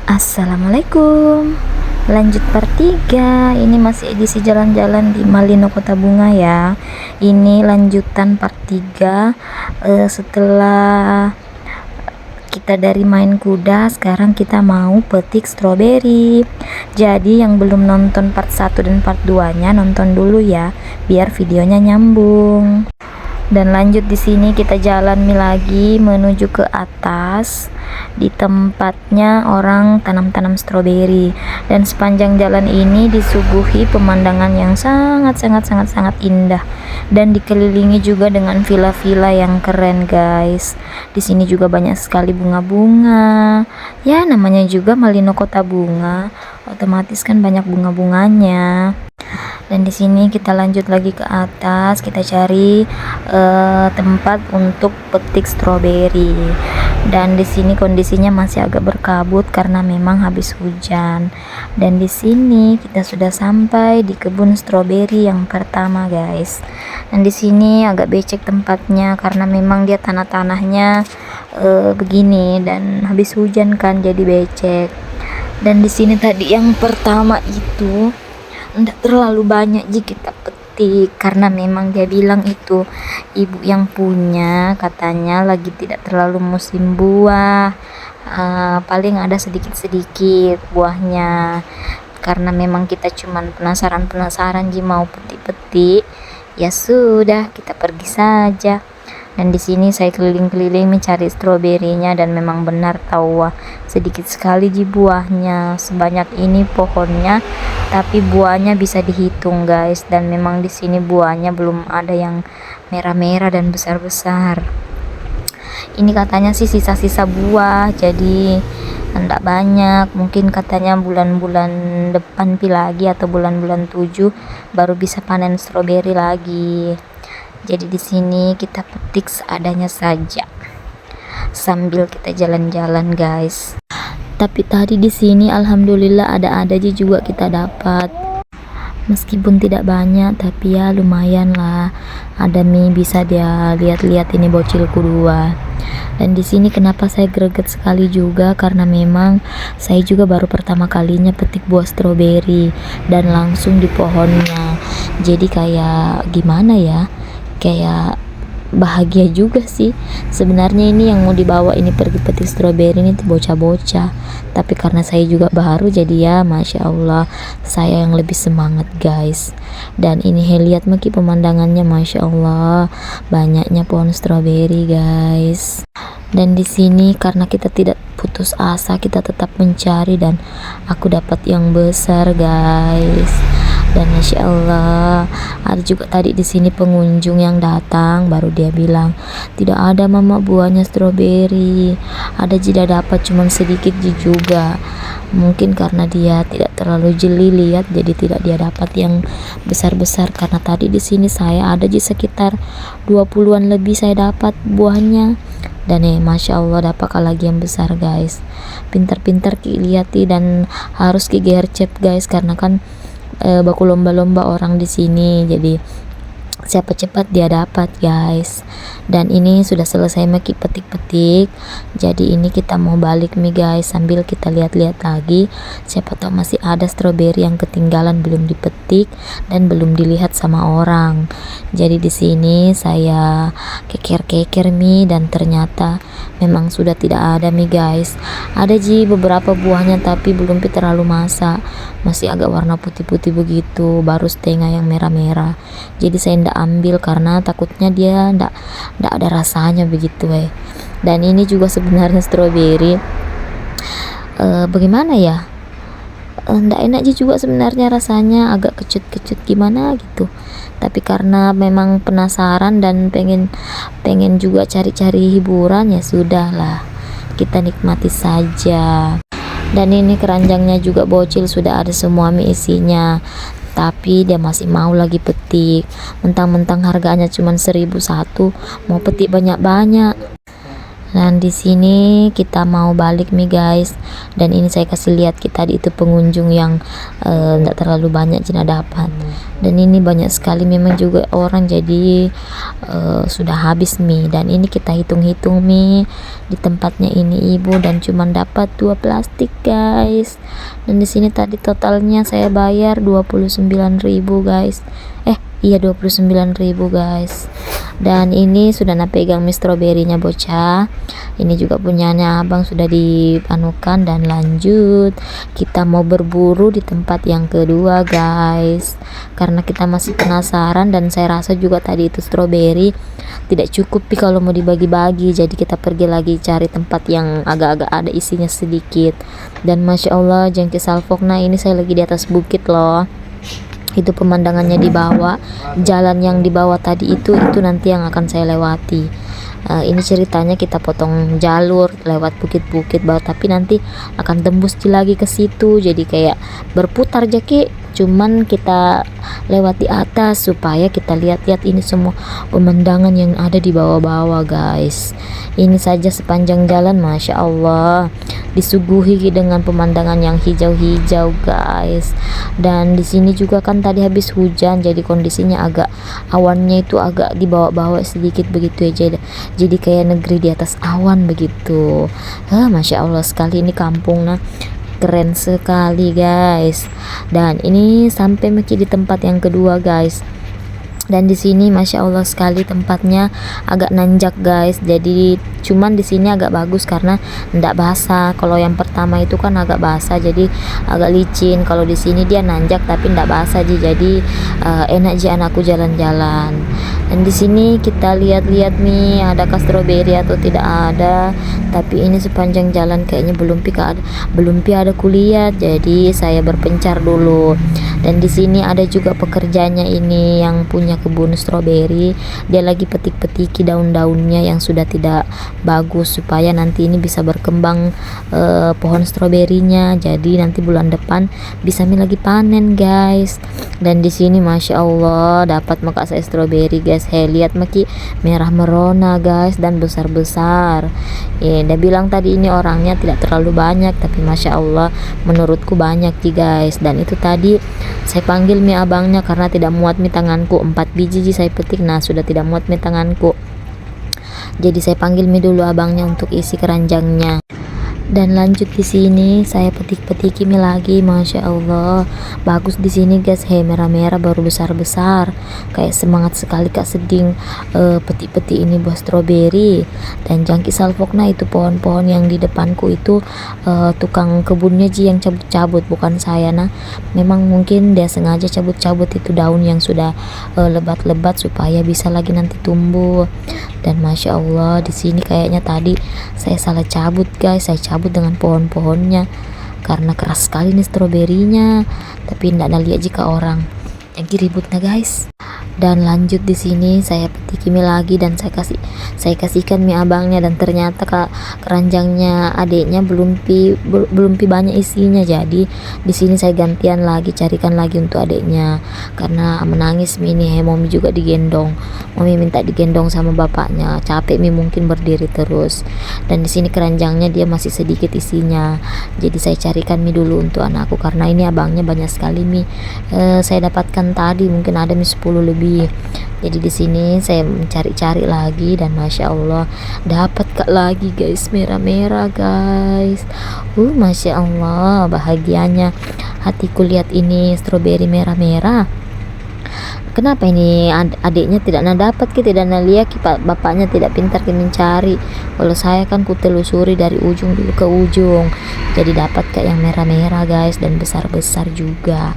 Assalamualaikum. Lanjut part 3. Ini masih edisi jalan-jalan di Malino Kota Bunga ya. Ini lanjutan part 3. Setelah kita dari main kuda, sekarang kita mau petik stroberi. Jadi yang belum nonton part 1 dan part 2 nya nonton dulu ya, biar videonya nyambung. Dan lanjut di sini kita jalan lagi menuju ke atas, di tempatnya orang tanam-tanam stroberi. Dan sepanjang jalan ini disuguhi pemandangan yang sangat indah, dan dikelilingi juga dengan villa-villa yang keren guys. Di sini juga banyak sekali bunga-bunga. Ya namanya juga Malino Kota Bunga, otomatis kan banyak bunga-bunganya. Dan di sini kita lanjut lagi ke atas, kita cari tempat untuk petik stroberi. Dan di sini kondisinya masih agak berkabut karena memang habis hujan. Dan di sini kita sudah sampai di kebun stroberi yang pertama guys. Dan di sini agak becek tempatnya karena memang dia tanahnya begini dan habis hujan kan jadi becek. Dan di sini tadi yang pertama itu enggak terlalu banyak jika kita petik karena memang dia bilang itu ibu yang punya, katanya lagi tidak terlalu musim buah, paling ada sedikit buahnya. Karena memang kita cuman penasaran mau petik-petik, ya sudah kita pergi saja. Dan di sini saya keliling-keliling mencari stroberinya, dan memang benar tahu, wah, sedikit sekali di buahnya. Sebanyak ini pohonnya, tapi buahnya bisa dihitung guys. Dan memang di sini buahnya belum ada yang merah-merah dan besar-besar. Ini katanya sih sisa-sisa buah, jadi enggak banyak. Mungkin katanya bulan-bulan depan lagi atau bulan-bulan 7 baru bisa panen stroberi lagi. Jadi di sini kita petik seadanya saja sambil kita jalan-jalan guys. Tapi tadi di sini alhamdulillah ada aja juga kita dapat. Meskipun tidak banyak tapi ya lumayan lah. Ada mie bisa dia lihat-lihat, ini bocilku 2. Dan di sini kenapa saya greget sekali juga karena memang saya juga baru pertama kalinya petik buah stroberi dan langsung di pohonnya. Jadi kayak gimana ya? Kayak bahagia juga sih sebenarnya. Ini yang mau dibawa ini pergi petik stroberi ini bocah-bocah, tapi karena saya juga baru jadi ya masya Allah saya yang lebih semangat guys. Dan ini lihat maki pemandangannya, masya Allah banyaknya pohon stroberi guys. Dan di sini karena kita tidak putus asa, kita tetap mencari, dan aku dapat yang besar guys. Dan masya Allah ada juga tadi di sini pengunjung yang datang, baru dia bilang tidak ada mama buahnya stroberi, ada jeda dapat cuman sedikit juga. Mungkin karena dia tidak terlalu jeli lihat, jadi tidak dia dapat yang besar-besar. Karena tadi di sini saya ada di sekitar 20-an lebih saya dapat buahnya. Dan masya Allah dapat lagi yang besar guys. Pintar-pintar ki lihati dan harus ki gercep guys, karena kan baku lomba-lomba orang di sini, jadi siapa cepat dia dapat guys. Dan ini sudah selesai maki petik-petik, jadi ini kita mau balik nih guys sambil kita lihat-lihat lagi, siapa tahu masih ada stroberi yang ketinggalan belum dipetik dan belum dilihat sama orang. Jadi di sini saya keker-keker mie, dan ternyata memang sudah tidak ada mie guys. Ada beberapa buahnya tapi belum terlalu masak, masih agak warna putih-putih begitu, baru setengah yang merah-merah. Jadi saya ndak ambil karena takutnya dia ndak ada rasanya begitu Dan ini juga sebenarnya stroberi bagaimana ya, ndak enak juga sebenarnya rasanya, agak kecut-kecut gimana gitu. Tapi karena memang penasaran dan pengen juga cari-cari hiburan, ya sudahlah kita nikmati saja. Dan ini keranjangnya juga bocil, sudah ada semua mie isinya, tapi dia masih mau lagi petik. Mentang-mentang harganya cuma 1.001, mau petik banyak-banyak. Dan di sini kita mau balik nih guys, dan ini saya kasih lihat kita di itu pengunjung yang enggak terlalu banyak Cina dapat, dan ini banyak sekali memang juga orang, jadi sudah habis mie. Dan ini kita hitung-hitung mie di tempatnya ini ibu, dan cuma dapat 2 plastik guys. Dan di sini tadi totalnya saya bayar 29.000 guys, iya 29.000 guys. Dan ini sudah pegang mie stroberinya bocah, ini juga punyanya abang sudah dipanukan. Dan lanjut kita mau berburu di tempat yang kedua guys, karena kita masih penasaran, dan saya rasa juga tadi itu stroberi tidak cukup kalau mau dibagi-bagi, jadi kita pergi lagi cari tempat yang agak-agak ada isinya sedikit. Dan masya Allah jengki salfokna, ini saya lagi di atas bukit loh, itu pemandangannya di bawah, jalan yang di bawah tadi itu nanti yang akan saya lewati. Ini ceritanya kita potong jalur lewat bukit-bukit bawah, tapi nanti akan tembus lagi ke situ, jadi kayak berputar jaki, cuman kita lewat di atas supaya kita lihat-lihat ini semua pemandangan yang ada di bawah-bawah guys. Ini saja sepanjang jalan masya Allah disuguhi dengan pemandangan yang hijau-hijau guys. Dan di sini juga kan tadi habis hujan, jadi kondisinya agak awannya itu agak dibawa-bawa sedikit begitu ya, jadi kayak negeri di atas awan begitu. Masya Allah sekali ini kampung, nah keren sekali guys. Dan ini sampai di tempat yang kedua guys, dan di sini masya Allah sekali tempatnya agak nanjak guys, jadi cuman di sini agak bagus karena ndak basah. Kalau yang pertama itu kan agak basah, jadi agak licin. Kalau di sini dia nanjak tapi ndak basah jadi enak anakku jalan-jalan. Dan di sini kita lihat-lihat nih adakah stroberi atau tidak ada, tapi ini sepanjang jalan kayaknya belum ada kuliah, jadi saya berpencar dulu. Dan di sini ada juga pekerjanya ini yang punya kebun stroberi, dia lagi petik-petiki daun-daunnya yang sudah tidak bagus supaya nanti ini bisa berkembang pohon stroberinya, jadi nanti bulan depan bisa lagi panen guys. Dan di sini masya Allah dapat maka saya stroberi guys, lihat maki merah merona guys dan besar-besar. Dia bilang tadi ini orangnya tidak terlalu banyak, tapi masya Allah menurutku banyak sih guys. Dan itu tadi saya panggil mie abangnya karena tidak muat mie tanganku, 4 biji saya petik, nah sudah tidak muat mie tanganku, jadi saya panggil mie dulu abangnya untuk isi keranjangnya. Dan lanjut di sini saya petik-petiki mie lagi, masya Allah bagus di sini guys, merah-merah baru besar-besar, kayak semangat sekali kak seding petik-petik ini buah stroberi. Dan jangki salfokna itu pohon-pohon yang di depanku itu tukang kebunnya yang cabut-cabut, bukan saya. Nah memang mungkin dia sengaja cabut-cabut itu daun yang sudah lebat-lebat supaya bisa lagi nanti tumbuh. Dan masya Allah di sini kayaknya tadi saya salah cabut guys, saya cabut dengan pohon-pohonnya karena keras sekali nih stroberinya, tapi tidak ada lihat jika orang yang ributnya guys. Dan lanjut di sini saya petiki mie lagi, dan saya kasihkan mie abangnya, dan ternyata keranjangnya adiknya belum banyak isinya, jadi di sini saya gantian lagi carikan lagi untuk adiknya karena menangis mie ini. Mami juga digendong, mami minta digendong sama bapaknya, capek mie mungkin berdiri terus. Dan di sini keranjangnya dia masih sedikit isinya, jadi saya carikan mie dulu untuk anakku karena ini abangnya banyak sekali mie saya dapatkan tadi, mungkin ada mie 10 lebih. Jadi di sini saya mencari-cari lagi, dan masya Allah dapat lagi guys, merah-merah guys. Masya Allah bahagianya hatiku lihat ini stroberi merah-merah. Kenapa ini adiknya tidak dapat, tidak lihat, bapaknya tidak pintar mencari. Kalau saya kan ku telusuri dari ujung dulu ke ujung, jadi dapat kayak yang merah-merah guys, dan besar-besar juga,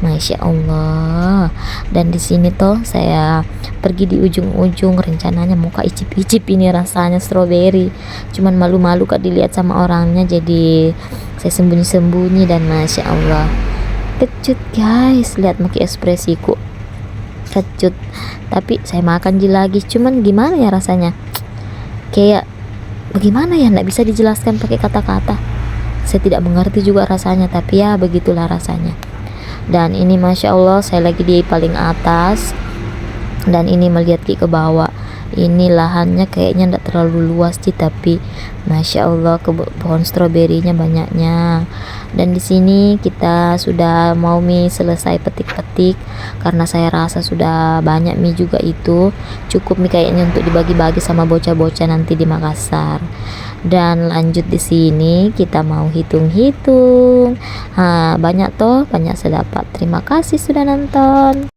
masya Allah. Dan di sini toh saya pergi di ujung-ujung, rencananya mau icip-icip ini rasanya stroberi, cuman malu-malu kak dilihat sama orangnya, jadi saya sembunyi-sembunyi. Dan masya Allah kecut guys, lihat maki ekspresiku kecut, tapi saya makan lagi, cuman gimana ya rasanya, kayak bagaimana ya, nggak bisa dijelaskan pakai kata-kata, saya tidak mengerti juga rasanya, tapi ya begitulah rasanya. Dan ini masya Allah saya lagi di paling atas, dan ini melihat ke bawah, Ini lahannya kayaknya ndak terlalu luas sih, tapi masya Allah pohon stroberinya banyaknya. Dan di sini kita sudah mau mi selesai petik-petik, karena saya rasa sudah banyak mi juga, itu cukup mi kayaknya untuk dibagi-bagi sama bocah-bocah nanti di Makassar. Dan lanjut di sini kita mau hitung-hitung. Banyak toh, banyak sedapat. Terima kasih sudah nonton.